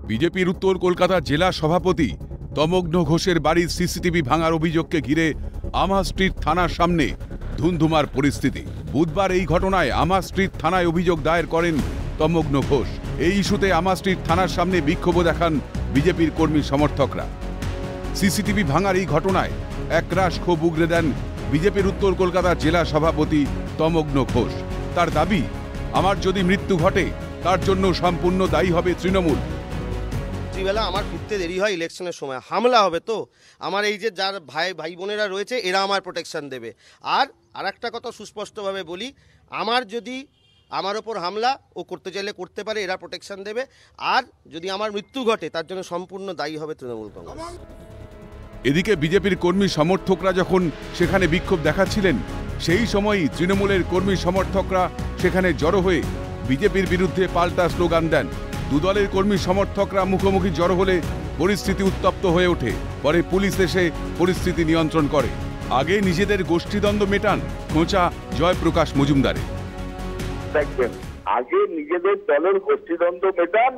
বিজেপির উত্তর কলকাতা জেলা সভাপতি তমগ্ন ঘোষের বাড়ির সিসিটিভি ভাঙার অভিযোগকে ঘিরে আমা স্ট্রিট থানার সামনে ধুন্ধুমার পরিস্থিতি। বুধবার এই ঘটনায় আমা স্ট্রিট থানায় অভিযোগ দায়ের করেন তমগ্ন ঘোষ। এই ইস্যুতে আমা স্ট্রিট থানার সামনে বিক্ষোভ দেখান বিজেপির কর্মী সমর্থকরা। সিসিটিভি ভাঙার এই ঘটনায় একরাশ ক্ষোভ উগরে দেন বিজেপির উত্তর কলকাতা জেলা সভাপতি তমগ্ন ঘোষ। তার দাবি, আমার যদি মৃত্যু ঘটে তার জন্য সম্পূর্ণ দায়ী হবে তৃণমূল। রাত্রিবেলা আমার ফিরতে দেরি হয়, ইলেকশনের সময় হামলা হবে, তো আমার এই যে যার ভাই বোনেরা রয়েছে এরা আমার প্রোটেকশন দেবে। আর একটা কথা সুস্পষ্টভাবে বলি, আমার ওপর হামলা ও করতে চাইলে করতে পারে, এরা প্রোটেকশন দেবে। আর যদি আমার মৃত্যু ঘটে তার জন্য সম্পূর্ণ দায়ী হবে তৃণমূল কংগ্রেস। এদিকে বিজেপির কর্মী সমর্থকরা যখন সেখানে বিক্ষোভ দেখাচ্ছিলেন, সেই সময়ই তৃণমূলের কর্মী সমর্থকরা সেখানে জড়ো হয়ে বিজেপির বিরুদ্ধে পাল্টা স্লোগান দেন। দুদলের কর্মী সমর্থকরা মুখোমুখি জড়ো হলে পরিস্থিতি উত্তপ্ত হয়ে ওঠে। পরে পুলিশ এসে পরিস্থিতি নিয়ন্ত্রণ করে। আগে নিজেদের গোষ্ঠীদ্বন্দ্ব মেটান খোঁচা জয়প্রকাশ মজুমদারে। দেখবেন, আগে নিজেদের দলের গোষ্ঠীদ্বন্দ্ব মেটান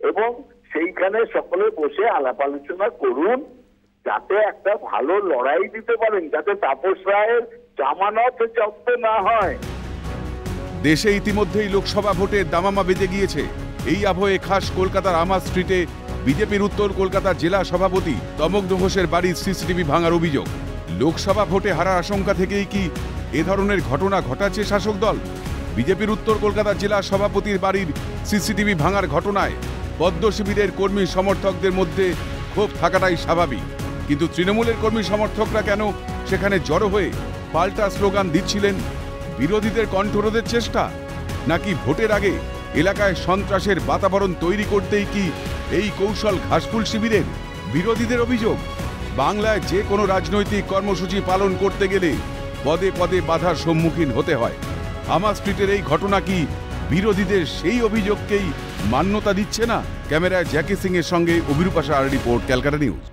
এবং সেইখানে সকলে বসে আলাপ আলোচনা করুন, যাতে একটা ভালো লড়াই দিতে পারেন, যাতে তাপস রায়ের জামানত জব্দ না হয়। দেশে ইতিমধ্যেই লোকসভা ভোটে দামামা বেজে গিয়েছে। এই আবহে খাস কলকাতার আমা স্ট্রিটে বিজেপির উত্তর কলকাতা জেলা সভাপতি তমগ্ন ঘোষের বাড়ির সিসিটিভি ভাঙার অভিযোগ। লোকসভা ভোটে হারার আশঙ্কা থেকেই কি এ ধরনের ঘটনা ঘটাচ্ছে শাসক দল? বিজেপির উত্তর কলকাতা জেলা সভাপতির বাড়ির সিসিটিভি ভাঙার ঘটনায় পদ্ম শিবিরের কর্মী সমর্থকদের মধ্যে ক্ষোভ থাকাটাই স্বাভাবিক। কিন্তু তৃণমূলের কর্মী সমর্থকরা কেন সেখানে জড়ো হয়ে পাল্টা স্লোগান দিচ্ছিলেন? বিরোধীদের কণ্ঠরোধের চেষ্টা, নাকি ভোটের আগে এলাকায় সন্ত্রাসের বাতাবরণ তৈরি করতেই কি এই কৌশল ঘাসফুল শিবিরের? বিরোধীদের অভিযোগ, বাংলায় যে কোনো রাজনৈতিক কর্মসূচি পালন করতে গেলে পদে পদে বাধার সম্মুখীন হতে হয়। আমা স্ট্রিটের এই ঘটনা কি বিরোধীদের সেই অভিযোগকেই মান্যতা দিচ্ছে না? ক্যামেরায় জ্যাকি সিং এর সঙ্গে অভিরূপা সাহার রিপোর্ট, ক্যালকাটা নিউজ।